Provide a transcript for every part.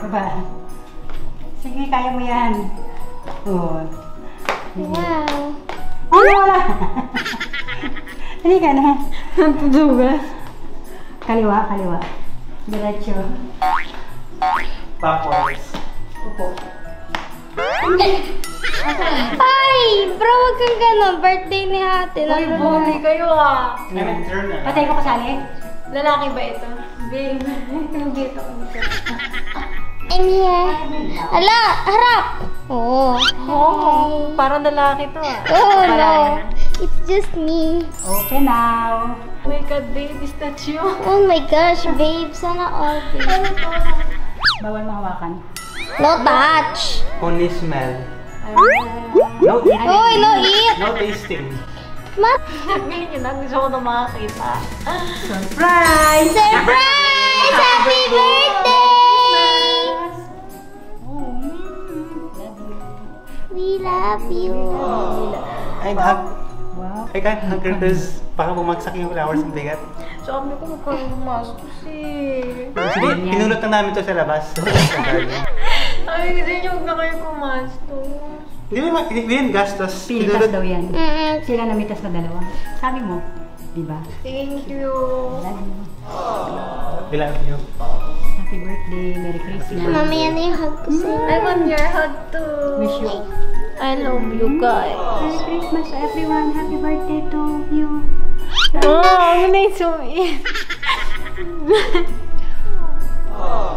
baba. Sige, kaya mo yan. Oh. Wow. Wala. Halika na. Tudugas. Kaliwa, kaliwa. Diretso. Backwards. Upo. Ay! Bro, wag kang gano'n. Birthday ni ate. Uy, bully kayo ah. Turn na. Patay ko kasali. Lalaki ba ito? Babe, yung dito ko dito. I'm here. Ala, harap! Oo. Oh, parang lalaki to ah. Oh, no. It's just me. Okay now. Oh my God, babe, is that you? Oh my gosh, babe. Sana all, babe. Bawal mahawakan. No touch. Only smell. No eating. Uy, no eat. No tasting. Ma Ngayon yun, gusto ko na makakita. Surprise! Surprise! Happy birthday! We love you. Ay, hug. Wow. I can't hug her because baka bumagsak yung flowers ng bigat. Sabi ko, huwag kang gumastos eh. Sige, pinulot na namin to sa labas. Ay, kasi niyo, huwag na kayo gumastos. Hindi yun gastos. Pinitas daw yan. Mm-mm. Sila namitas na dalawa. Sabi mo, di ba? Thank you. Love you. We love you. Happy birthday. Merry Christmas. Mamaya na yung hug ko sa'yo. I want your hug too. Wish you. I love you guys. Merry Christmas to everyone. Happy birthday to you. Oh, I'm gonna zoom in.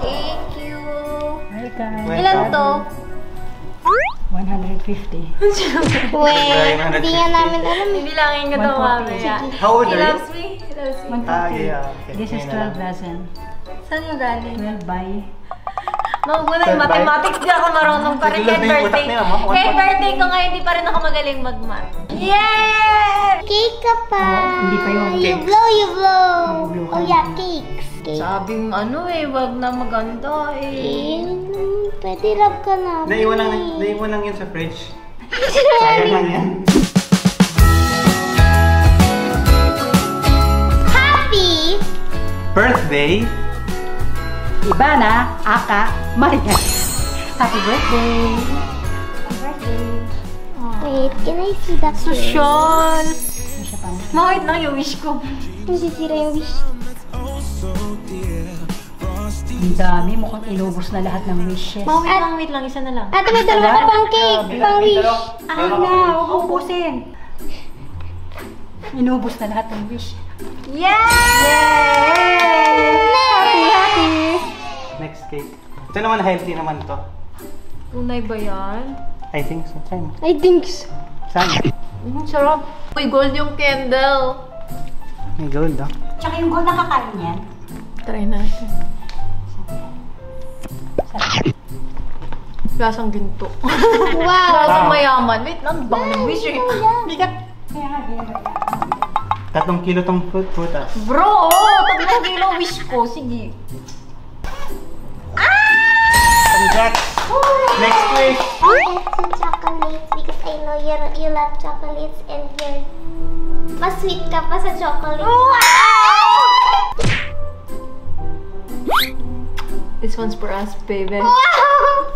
Thank you. Welcome. Ilan to? 150. Wait, hindi nga namin alam. Bibilangin ko daw 140. mamaya. How old He are you? loves me. He loves me. 150. yeah, okay. This is 12 dozen. Saan yung galing? 12 by... Mawag yung mathematics, di ako marunong pa rin. Kahit Tulad na yung birthday. utak niya, ma. Kahit birthday ko ngayon, di pa rin ako magaling mag-math. Yay! Cake ka pa. hindi pa yun. You Cakes. blow, you blow. blow ka. Oh yeah, cakes. Cake. Sabing ano eh, wag na maganda eh. Pwede rub ka na. Naiwan lang yun sa fridge. Sayang lang yan. Happy Birthday! Ivana, Aka, Maria. Happy birthday. Happy birthday. Wait, can I see that cake? Social! Ano siya pa? Makit lang yung wish ko. Nasisira yung wish. Ang dami, mukhang inubos na lahat ng wishes. Wait lang, isa na lang. Ate, may dalawa ka pang cake. Pang wish. Ay na, huwag ubusin. Inubos na lahat ng wish. Yay! Happy, happy. Next cake. Ito naman, healthy naman to. Tunay ba yan? I think so. Try mo. I think so. Saan? Sarap. Uy, gold yung candle. May gold, ah. Tsaka yung gold nakakain yan. Try natin. Lasang ginto. Wow. Lasang mayaman. Wait lang, bang ng wish eh. Bigat. Kaya nga, ginagawa. 3 kilo tong prutas. Bro, 3 kilo wish ko. Sige. Congrats! Next wish! I ate some chocolates because I know you love chocolates and you're mas sweet ka pa sa chocolate. This one's for us, baby. Wow!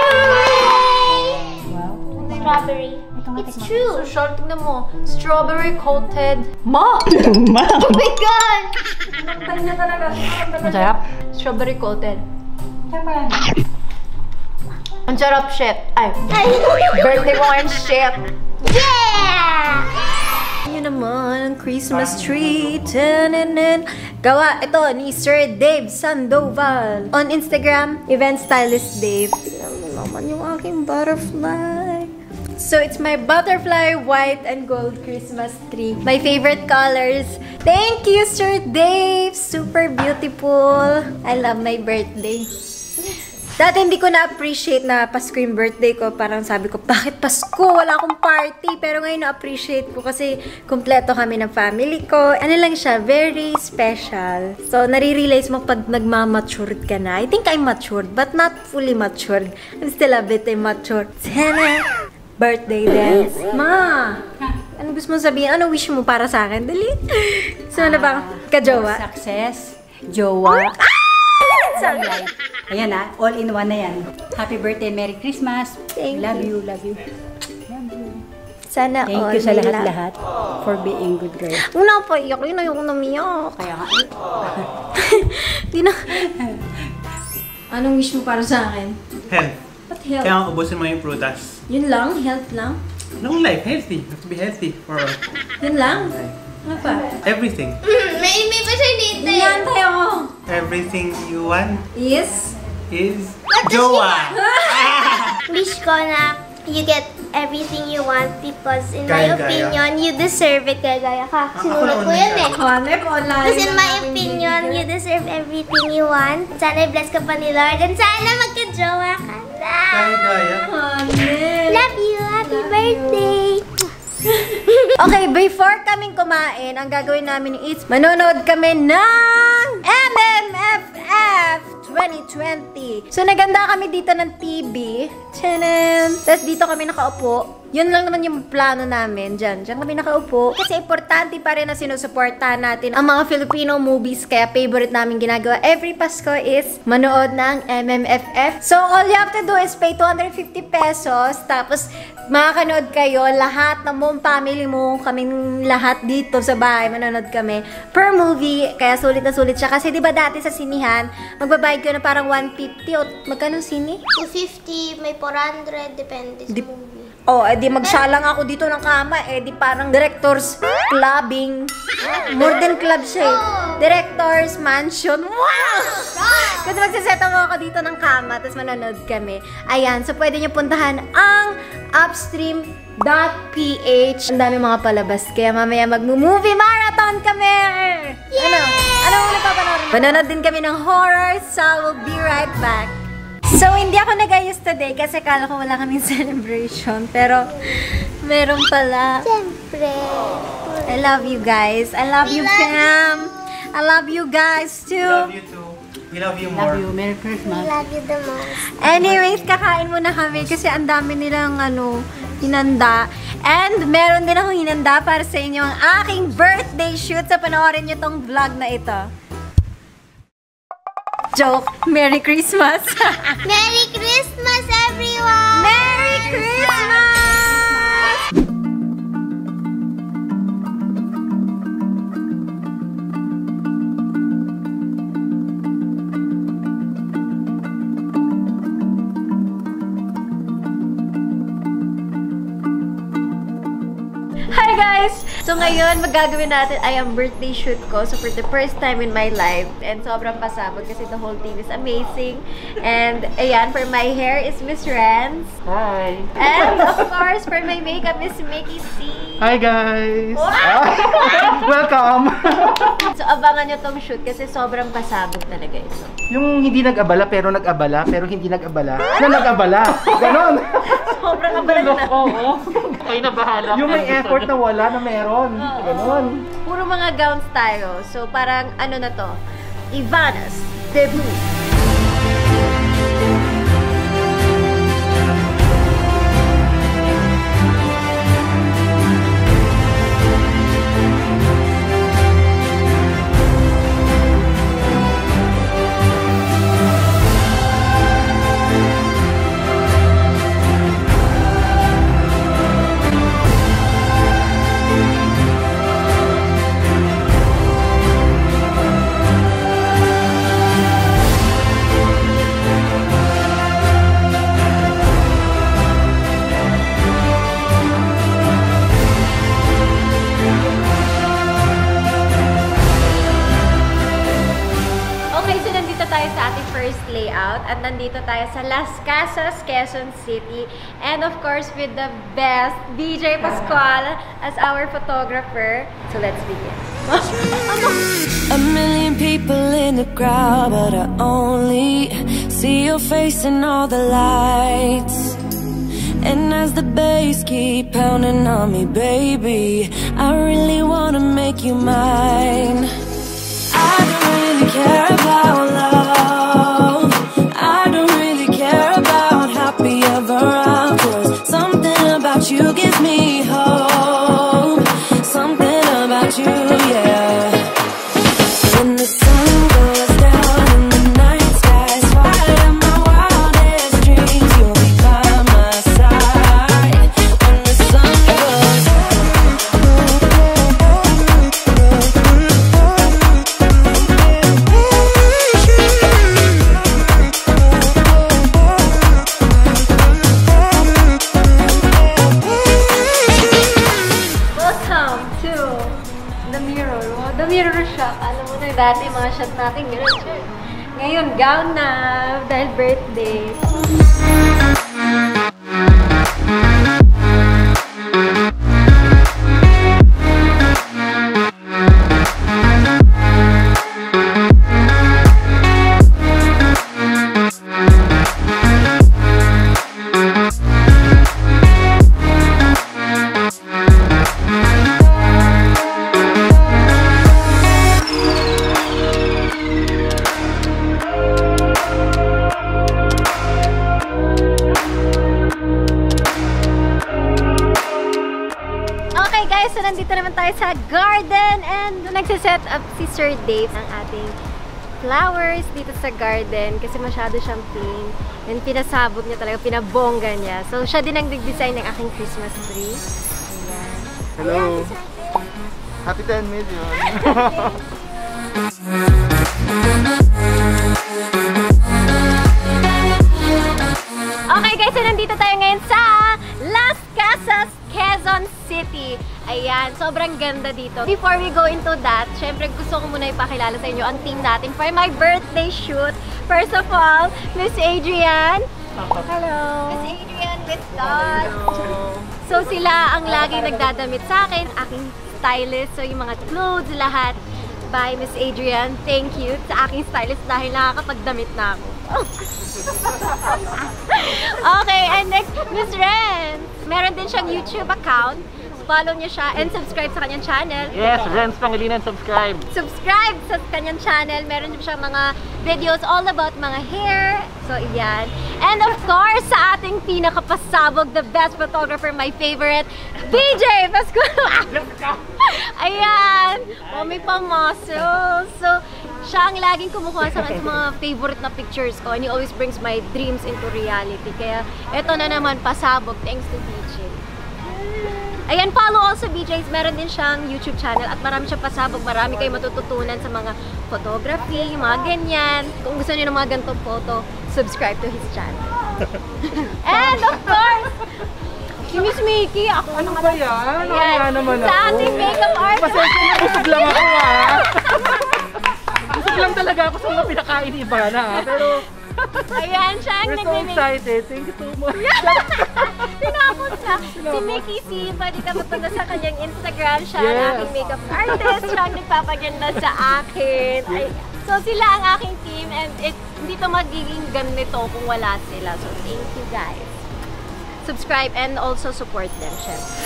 Yay! Wow. Strawberry. It's true. Social, tignan mo. Strawberry coated. Ma! Oh my god! Ang sarap. Strawberry coated. Kaya pala na. Ang sarap, shit. Ay, Ay. birthday ko ngayon, shit. Yeah! Yun naman, ang Christmas tree. Taninin. Gawa ito ni Sir Dave Sandoval. On Instagram, Event Stylist Dave. Tingnan mo naman yung aking butterfly. So, it's my butterfly white and gold Christmas tree. My favorite colors. Thank you, Sir Dave! Super beautiful. I love my birthday. Dati hindi ko na-appreciate na Pasko yung birthday ko. Parang sabi ko, bakit Pasko? Wala akong party. Pero ngayon na-appreciate ko kasi kumpleto kami ng family ko. Ano lang siya, very special. So, nare-realize mo pag nagmamatured ka na. I think I'm matured, but not fully matured. I'm still a bit immature. Sana! Birthday dance. Ma! Ano gusto mo sabihin? Ano wish mo para sa akin? Dali. So, ano ba? Ka-jowa? Success. Jowa. Ah! Long life. Ayan na, all in one na yan. Happy birthday, Merry Christmas. Thank love you, love you. Sana Thank all. you sa may lahat-lahat for being good girl. Wala pa, iyak yun. Ayoko namiyak. Kaya nga, Di na. Anong wish mo para sa akin? Health. What health? Kaya ubusin mo yung prutas. Yun lang? Health lang? Long life, healthy. You have to be healthy for Yun lang? Ano pa? everything. May pa siya dito. Yan tayo! Everything you want Yes? is jowa. Wish ko na you get everything you want because in my Gaya. opinion, you deserve it. Gaya ka. Sinulat ko yan eh. Hanep, online. Tapos in my opinion, you deserve everything you want. Sana i-bless ka pa ni Lord. And sana magka-jowa ka na. Gaya. Hanep. Love you. Happy birthday. Okay, before kaming kumain, ang gagawin namin is manonood kami ng MMFF 2020. So, naganda kami dito ng TV. Tchanan! Tapos dito kami nakaupo. Yun lang naman yung plano namin. Diyan kami nakaupo. Kasi importante pa rin na sinusuportahan natin ang mga Filipino movies. Kaya favorite namin ginagawa every Pasko is manood ng MMFF. So, all you have to do is pay 250 pesos. Tapos, makakanood kayo. Lahat ng buong family mo, kaming lahat dito sa bahay, manonood kami per movie. Kaya sulit na sulit siya. Kasi diba dati sa sinihan, magbabayad ko na parang 150 o magkano sini? 250, may 400, depende sa movie. Oh, edi magsalang ako dito ng kama, edi parang directors clubbing. More than club siya eh. Directors mansion. Wow! Kasi magsaseta mo ako dito ng kama, tapos manonood kami. Ayan, so pwede nyo puntahan ang upstream.ph. Ang dami mga palabas, kaya mamaya mag-movie marathon kami! Ano? Ano mo napapanood? Manonood din kami ng horror, so we'll be right back. So, hindi ako nag-ayos today kasi kala ko wala kaming celebration. Pero, meron pala. Siyempre. I love you guys. I love you, fam. I love you guys We too. love you too. We love you more. love you, Merry Christmas. Love you the most. Anyways, kakain muna kami kasi ang dami nilang hinanda. And meron din akong hinanda para sa inyo ang aking birthday shoot. So, panoorin nyo tong vlog na ito. Joke. Merry Christmas. Merry Christmas, everyone! Merry Christmas! Hi guys! So ngayon, magagawin natin ay ang birthday shoot ko. So for the first time in my life. And sobrang pasabog kasi the whole team is amazing. And ayan, for my hair is Miss Renz. Hi. And of course, for my makeup is Mickey C. Hi guys. Welcome. So abangan nyo tong shoot kasi sobrang pasabog talaga ito. Yung hindi nag-abala pero nag-abala pero hindi nag-abala na nag-abala. Ganon. Sobrang abala na. Oo. Kayo na bahala. Yung may effort na wala na meron. Ganon. Puro mga gowns tayo. So parang ano na to? Ivana's debut. Layout at nandito tayo sa Las Casas, Quezon City, and of course with the best DJ Pascual as our photographer. So let's begin. A million people in the crowd, but I only see your face in all the lights. And as the bass keep pounding on me, baby, I really wanna make you mine. I don't really care about love. I don't really care about happy ever after. Something about you gives me hope. Something about you, yeah. When the sun goes down in the night sky, aking ganun shirt. Ngayon, gown na dahil birthday. So, nandito naman tayo sa garden and nagsiset up si Sir Dave ng ating flowers dito sa garden kasi masyado siyang plain and pinasabog niya talaga, pinabongga niya. So, siya din ang nag-design ng aking Christmas tree. Ayan. Hello! Happy 10 million! Okay guys, so nandito tayo ngayon sa Las Casas, Quezon City. Ayan, sobrang ganda dito. Before we go into that, syempre gusto ko muna ipakilala sa inyo ang team natin for my birthday shoot. First of all, Miss Adrian. Hello. Miss Adrian with God. So sila ang laging nagdadamit sa akin, aking stylist. So yung mga clothes, lahat by Miss Adrian. Thank you sa aking stylist dahil nakakapagdamit na ako. Okay, and next, Miss Ren. Meron din siyang YouTube account. Follow niyo siya and subscribe sa kanyang channel. Yes, Renz Pangilinan, subscribe! Subscribe sa kanyang channel. Meron din siya mga videos all about mga hair. So, iyan. And of course, sa ating pinakapasabog, the best photographer, my favorite, BJ Pascual. Ayan! Oh, may pamuscle. So, siya ang laging kumukuha sa mga favorite na pictures ko and he always brings my dreams into reality. Kaya, eto na naman, pasabog. Thanks to BJ. Ayan, follow also BJ's. Meron din siyang YouTube channel at marami siyang pasabog. Marami kayo matututunan sa mga photography, mga ganyan. Kung gusto niyo ng mga ganitong photo, subscribe to his channel. And of course, si Miss Mickey. Ako, Ano ba yan? Ayan, Wala naman sa ako. ating makeup artist. Pasensya na, busog lang ako ha. Busog lang talaga ako sa mga pinakain ni Ivana ha. Pero Ayan, siya ang we're so nag-make. excited. Thank you so much. Tinapos na. Si Mickey C. Pwede ka mapunta sa kanyang Instagram. Siya ang Yes. aking makeup artist. Siya ang nagpapaganda sa akin. Ay, so sila ang aking team and hindi to magiging ganito kung wala sila. So thank you guys. Subscribe and also support them, syempre.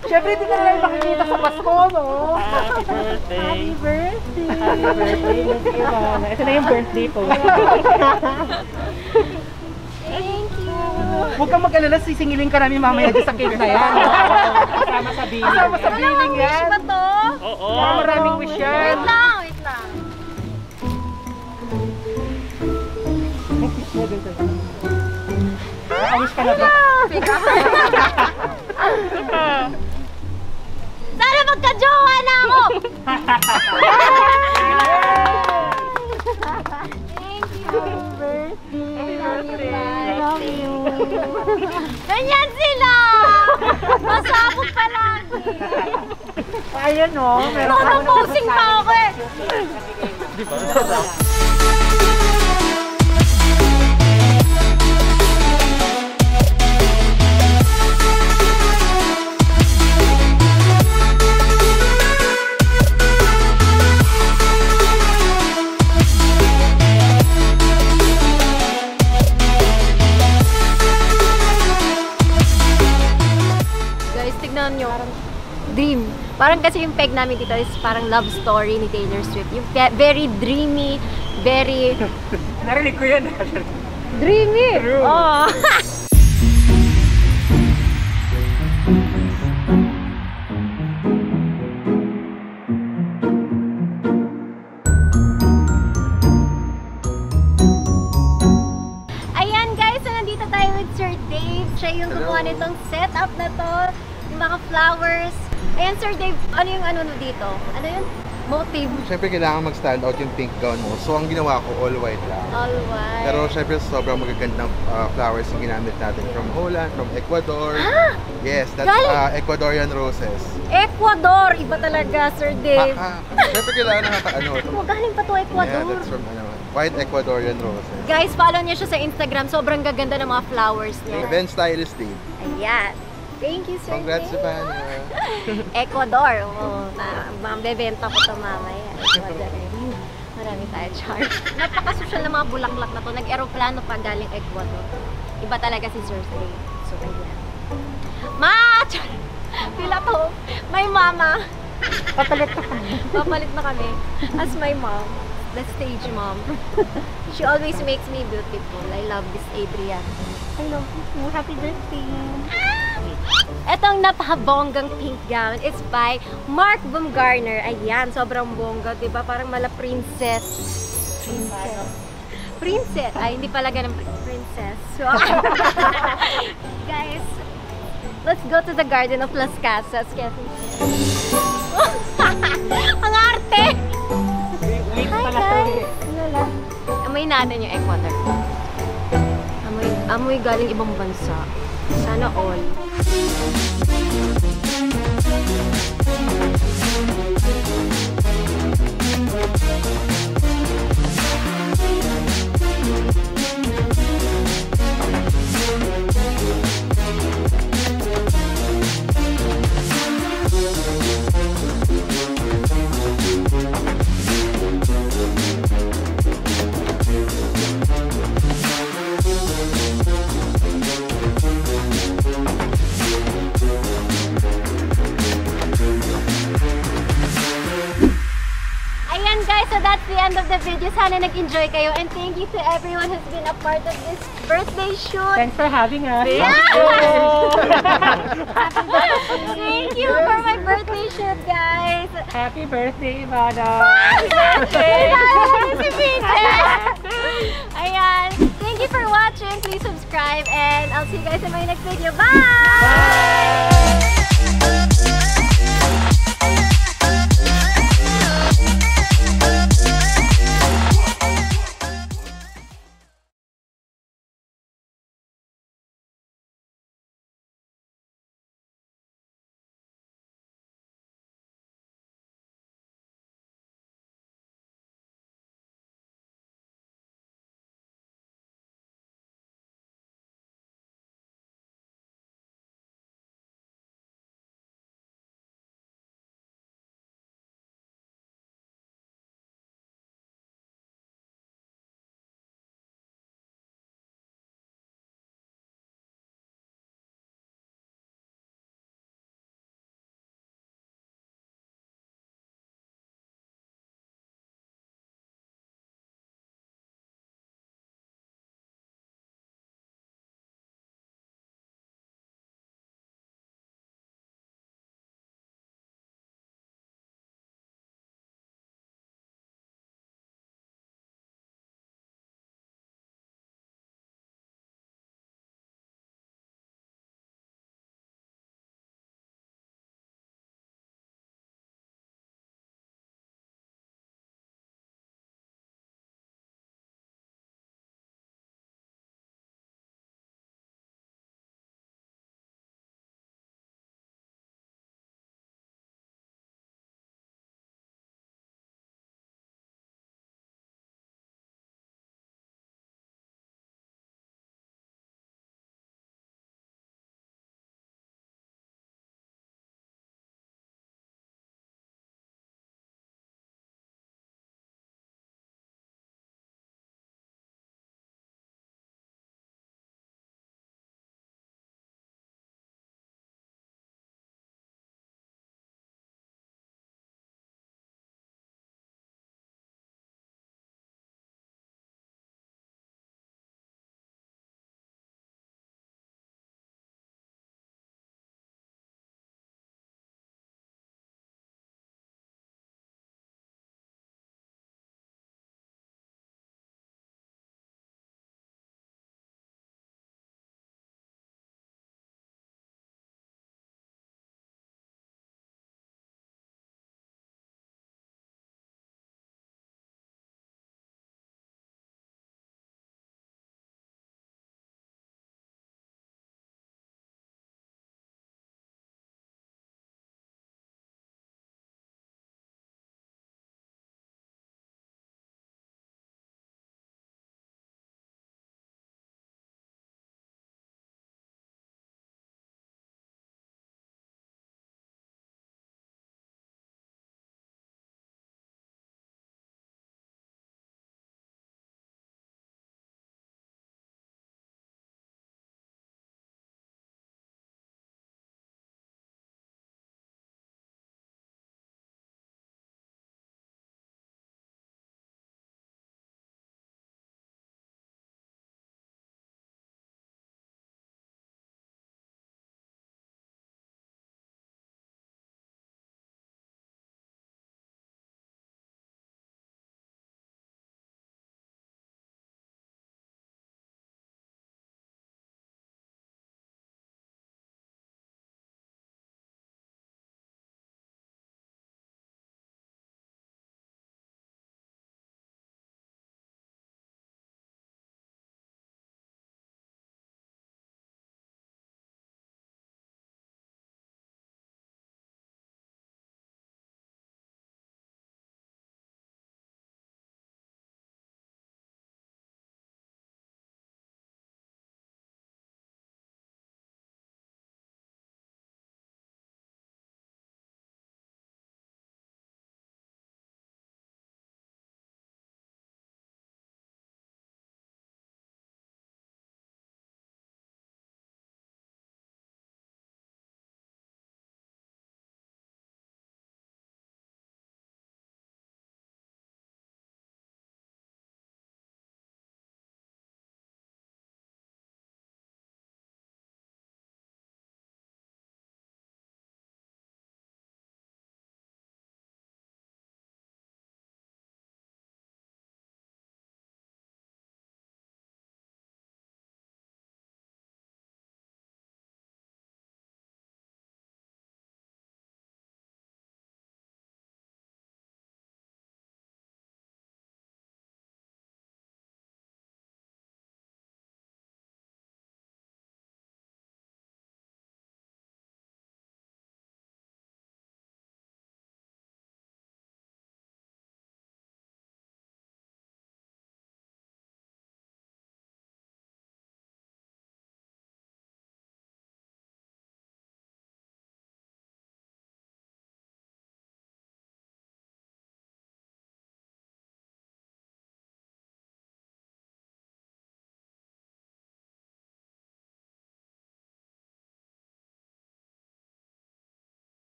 Siyempre, hindi ka na lang makikita sa Pasko, no? Happy birthday! Happy birthday! Happy birthday, Miss Ivana. Ito na yung birthday po. Thank you! Huwag kang mag-alala, sisingilin ka namin mamaya dyan sa cake na yan. Kasama sa billing. Kasama sa billing Wish yan. ba to? Oo, maraming wish yan. Wait lang, wait lang. Ayos ka na ba? Sana magka-jowa na ako! Thank you! I love you! Ganyan sila! Masabog palagi! Ayan o. Pumusing pa ako eh! Tignan nyo, dream. Parang kasi yung peg namin dito is parang love story ni Taylor Swift. Yung very dreamy, very... Narinig ko yan. Dreamy! True. Oh. Dave. Siya yung gumawa nitong setup na to. Yung mga flowers. Ayan, Sir Dave, ano yung ano dito? Ano yun? Motive. Siyempre, kailangan mag-stand out yung pink gown mo. So, ang ginawa ko, all white lang. All white. Pero siyempre, sobrang magagandang flowers yung ginamit natin from Holland, from Ecuador. Yes, that's Ecuadorian roses. Ecuador! Iba talaga, Sir Dave. Siyempre, kailangan nakaka-ano. Galing pa to Ecuador. Yeah, that's from white Ecuadorian roses. Guys, follow niyo siya sa Instagram. Sobrang gaganda ng mga flowers niya. Event stylist Dave. Ayan. Thank you, Sir Congrats, Dave. Savannah. Ecuador. Mabebenta ko ito mamaya. Ecuador. Marami tayo charge. Napaka-social ng mga bulaklak na to. Nag-aeroplano pa galing Ecuador. Iba talaga si Sir Dave. So, ayan. Ma! Pila to. My mama. Papalit na kami. Papalit na kami. As my mom. The stage mom. She always makes me beautiful. I love this Adrian. I love you. Happy birthday. Etong napakabonggang pink gown is by Mark Baumgartner. Ayan, sobrang bongga, diba? Parang mala princess. Princess. Ay, hindi pala ganun princess. So, guys, let's go to the Garden of Las Casas. Ang arte! Hi guys! Lala. Amoy natin yung Ecuador. Amoy galing ibang bansa. Sana all. So that's the end of the video. Sana nag-enjoy kayo and thank you to everyone who's been a part of this birthday shoot. Thanks for having us. Yeah. Thank you for my birthday shoot, guys. Happy birthday, Ivana. Si Peter. Ayan. Thank you for watching. Please subscribe and I'll see you guys in my next video. Bye! Bye!